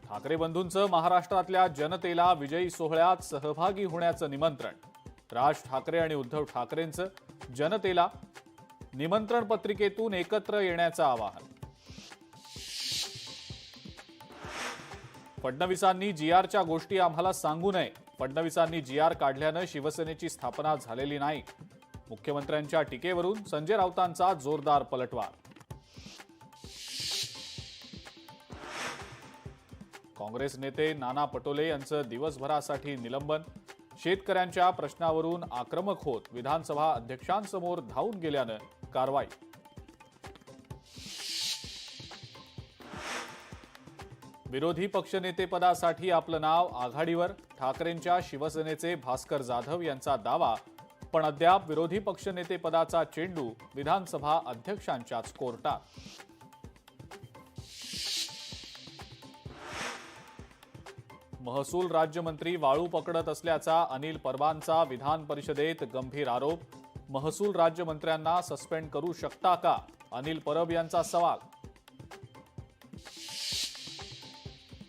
ठाकरे बंधूंचं महाराष्ट्रातल्या जनतेला विजयी सोहळ्यात सहभागी होण्याचं निमंत्रण. राज ठाकरे आणि उद्धव ठाकरेंचं जनतेला निमंत्रण पत्रिकेतून एकत्र येण्याचं आवाहन. फडणवीसांनी जीआरच्या गोष्टी आम्हाला सांगू नये. फडणवीसांनी जीआर काढल्यानं शिवसेनेची स्थापना झालेली नाही. मुख्यमंत्र्यांच्या टीकेवरून संजय राऊतांचा जोरदार पलटवार. काँग्रेस नेते नाना पटोले यांचं दिवसभरासाठी निलंबन. शेतकऱ्यांच्या प्रश्नावरून आक्रमक होत विधानसभा अध्यक्षांसमोर धावून गेल्यानं कारवाई. विरोधी पक्षनेतेपदासाठी आपलं नाव आघाडीवर. ठाकरेंच्या शिवसेनेचे भास्कर जाधव यांचा दावा. पण अद्याप विरोधी पक्षनेतेपदाचा चेंडू विधानसभा अध्यक्षांच्याच कोर्टात. महसूल राज्यमंत्री वाळू पकडत असल्याचा अनिल परबांचा विधान परिषदेत गंभीर आरोप. महसूल राज्यमंत्र्यांना सस्पेंड करू शकता का? अनिल परब यांचा सवाल.